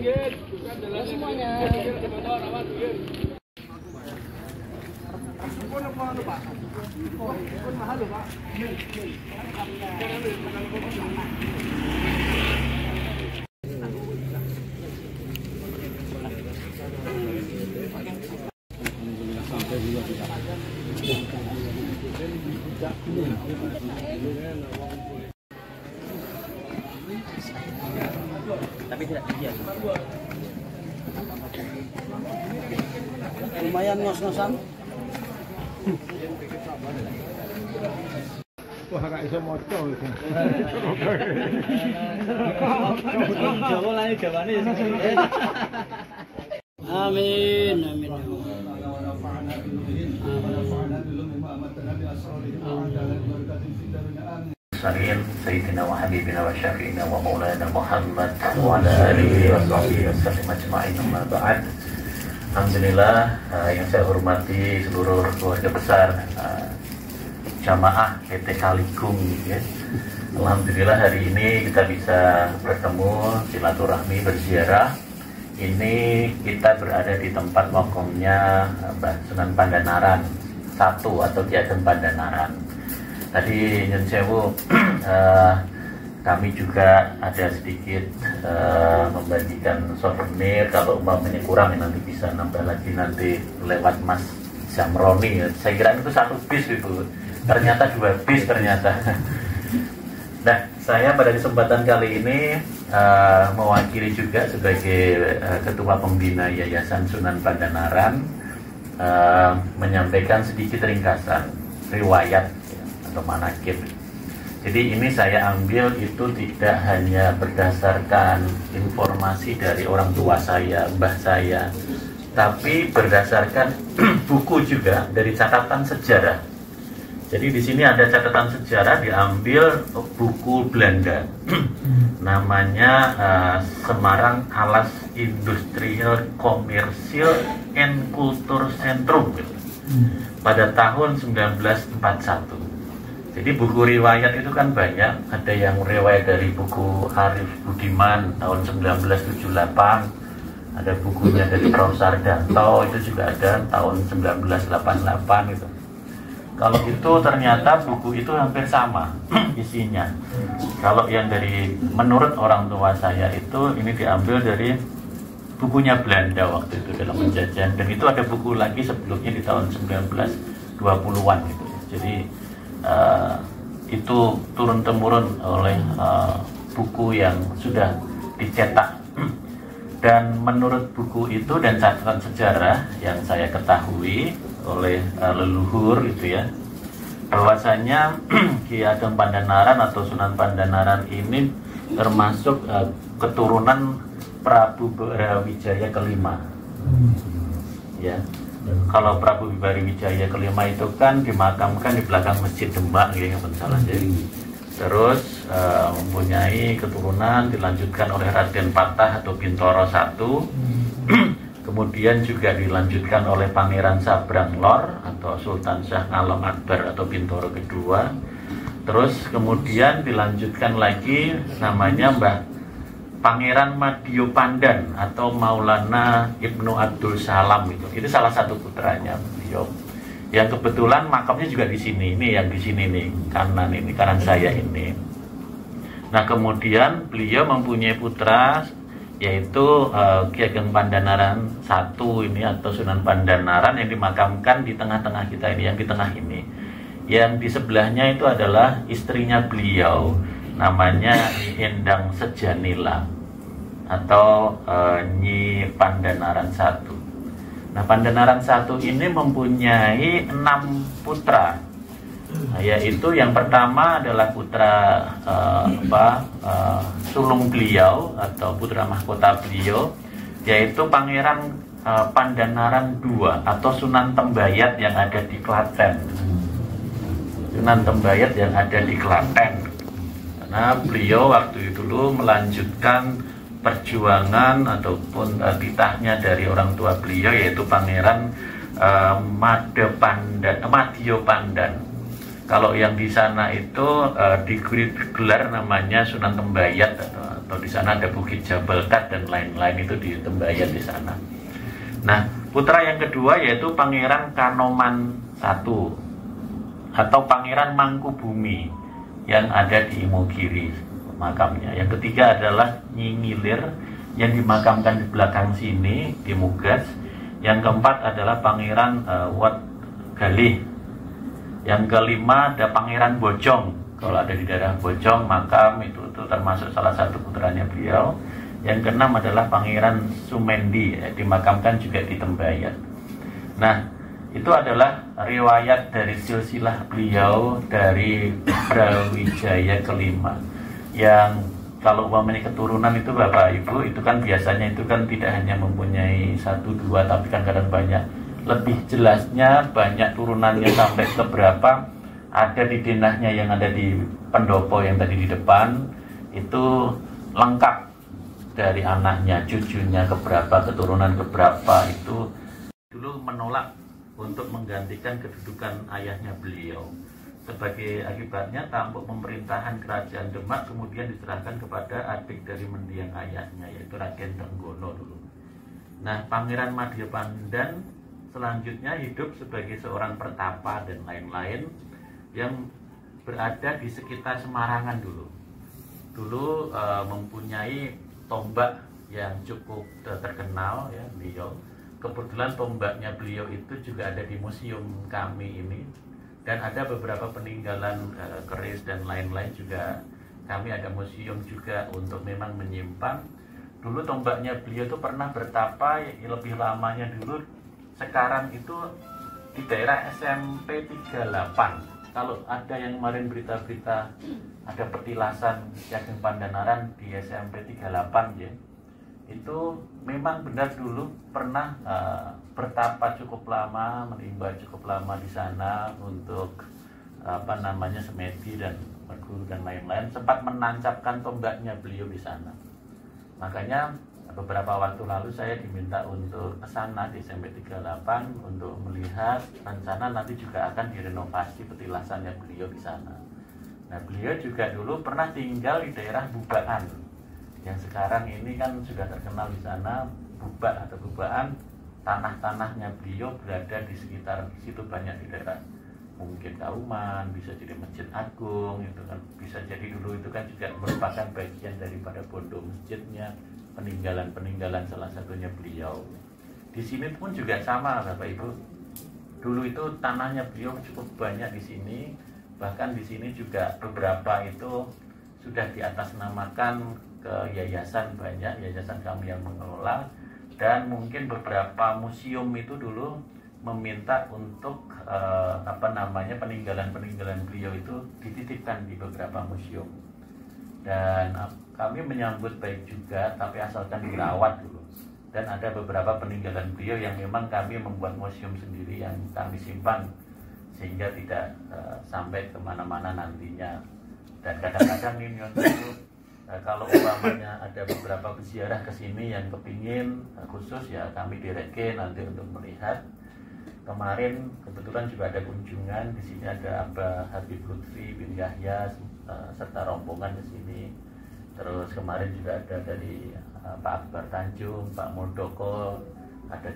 semuanya. Tapi tidak tinggi ya. Lumayan ngos-ngosan. Wah, gak bisa moco itu. Jawa lah, Jawane ya. Amin, amin. Sayyidina wa habibina wa syafi'ina wa maulana Muhammad wa ala alihi wa sahbihi wa sallam ajma'in, amma ba'd. Alhamdulillah, yang saya hormati seluruh keluarga besar jamaah PT Kaligung ya. Alhamdulillah hari ini kita bisa bertemu, silaturahmi, berziarah. Ini kita berada di tempat makomnya Mbah Sunan Pandanaran 1 atau Ki Ageng Pandanaran. Tadi nyun sewu, kami juga ada sedikit membagikan souvenir. Kalau umpamanya kurang nanti bisa nambah lagi nanti lewat Mas Jamroni. Saya kira itu 1 bis itu, ternyata 2 bis ternyata. Nah, saya pada kesempatan kali ini mewakili juga sebagai Ketua Pembina Yayasan Sunan Pandanaran, menyampaikan sedikit ringkasan riwayat atau manakib. Jadi ini saya ambil itu tidak hanya berdasarkan informasi dari orang tua saya, mbah saya, tapi berdasarkan buku juga dari catatan sejarah. Jadi di sini ada catatan sejarah diambil buku Belanda, namanya Semarang Alas Industrial Komersial and Kultur Sentrum pada tahun 1941. Jadi buku riwayat itu kan banyak, ada yang riwayat dari buku Arif Budiman tahun 1978, ada bukunya dari Prof. Sardanto, itu juga ada tahun 1988 itu. Kalau itu ternyata buku itu hampir sama isinya. Kalau yang dari menurut orang tua saya itu ini diambil dari bukunya Belanda waktu itu dalam penjajahan, dan itu ada buku lagi sebelumnya di tahun 1920-an gitu. Jadi itu turun-temurun oleh buku yang sudah dicetak. Dan menurut buku itu dan catatan sejarah yang saya ketahui oleh leluhur itu ya, bahwasanya Ki Ageng Pandanaran atau Sunan Pandanaran ini termasuk keturunan Prabu Brawijaya kelima. Ya. Kalau Prabu Brawijaya kelima itu kan dimakamkan di belakang Masjid Demak ya, yang salah. Terus mempunyai keturunan dilanjutkan oleh Raden Patah atau Bintoro I, kemudian juga dilanjutkan oleh Pangeran Sabrang Lor atau Sultan Syah Ngalom Akbar atau Bintoro II. Terus kemudian dilanjutkan lagi namanya Mbah Pangeran Madyo Pandan atau Maulana Ibnu Abdul Salam itu salah satu putranya beliau. Yang kebetulan makamnya juga di sini, ini yang di sini nih, kanan saya ini. Nah kemudian beliau mempunyai putra yaitu Ki Ageng Pandanaran 1 ini atau Sunan Pandanaran yang dimakamkan di tengah-tengah kita ini, yang di tengah ini. Yang di sebelahnya itu adalah istrinya beliau, namanya Endang Sejanila atau Nyi Pandanaran 1. Nah, Pandanaran 1 ini mempunyai 6 putra, yaitu yang pertama adalah putra sulung beliau atau putra mahkota beliau, yaitu Pangeran Pandanaran II atau Sunan Tembayat yang ada di Klaten. Sunan Tembayat yang ada di Klaten. Karena beliau waktu itu dulu melanjutkan perjuangan ataupun titahnya dari orang tua beliau, yaitu Pangeran Madyo Pandan. Kalau yang di sana itu digelar namanya Sunan Tembayat atau di sana ada Bukit Jabal Kat dan lain-lain, itu di Tembayan di sana. Nah, putra yang kedua yaitu Pangeran Kanoman I atau Pangeran Mangkubumi yang ada di Imogiri makamnya. Yang ketiga adalah Nyi Ngilir yang dimakamkan di belakang sini di Mugas. Yang keempat adalah Pangeran Wat Galih. Yang kelima ada Pangeran Bojong. Kalau ada di daerah Bojong makam itu termasuk salah satu putranya beliau. Yang keenam adalah Pangeran Sumendi, dimakamkan juga di Tembayan. Nah, itu adalah riwayat dari silsilah beliau dari Brawijaya kelima. Yang kalau umpamanya keturunan itu Bapak Ibu, itu kan biasanya itu kan tidak hanya mempunyai 1, 2, tapi kan kadang banyak. Lebih jelasnya banyak turunannya sampai ke berapa, ada di denahnya yang ada di pendopo yang tadi di depan, itu lengkap dari anaknya, cucunya keberapa, keturunan keberapa, itu dulu menolak untuk menggantikan kedudukan ayahnya beliau. Sebagai akibatnya tampuk pemerintahan kerajaan Demak kemudian diserahkan kepada adik dari mendiang ayahnya, yaitu Raden Trenggono dulu. Nah, Pangeran Madyapandan selanjutnya hidup sebagai seorang pertapa dan lain-lain yang berada di sekitar Semarangan dulu. Dulu mempunyai tombak yang cukup terkenal ya beliau. Kebetulan tombaknya beliau itu juga ada di museum kami ini, dan ada beberapa peninggalan keris dan lain-lain juga. Kami ada museum juga untuk memang menyimpan. Dulu tombaknya beliau itu pernah bertapa lebih lamanya dulu. Sekarang itu di daerah SMP 38. Kalau ada yang kemarin berita-berita ada petilasan Ki Ageng Pandhanaran di SMP 38 ya. Itu memang benar dulu pernah bertapa cukup lama, menimba cukup lama di sana untuk semedi dan berguru dan lain-lain, sempat menancapkan tombaknya beliau di sana. Makanya beberapa waktu lalu saya diminta untuk ke sana di SMP 38 untuk melihat rencana nanti juga akan direnovasi petilasannya beliau di sana. Nah, beliau juga dulu pernah tinggal di daerah Bubaan, yang sekarang ini kan sudah terkenal di sana. Bubak atau Bubaan, tanah-tanahnya beliau berada di sekitar situ, banyak di daerah mungkin Kauman, bisa jadi Masjid Agung, itu kan bisa jadi dulu itu kan juga merupakan bagian daripada pondok masjidnya, peninggalan salah satunya beliau. Di sini pun juga sama Bapak Ibu. Dulu itu tanahnya beliau cukup banyak di sini, bahkan di sini juga beberapa itu sudah diatasnamakan ke yayasan, banyak yayasan kami yang mengelola, dan mungkin beberapa museum itu dulu meminta untuk peninggalan beliau itu dititipkan di beberapa museum. Dan kami menyambut baik juga, tapi asalkan dirawat dulu. Dan ada beberapa peninggalan beliau yang memang kami membuat museum sendiri yang kami simpan, sehingga tidak sampai kemana-mana nantinya. Dan kadang-kadang ini kalau umpamanya ada beberapa peziarah ke sini yang kepingin khusus, ya kami direken nanti untuk melihat. Kemarin kebetulan juga ada kunjungan di sini, ada Abah Habib Lutfi bin Yahya serta rombongan ke sini. Terus kemarin juga ada dari Pak Akbar Tanjung, Pak Muldoko, ada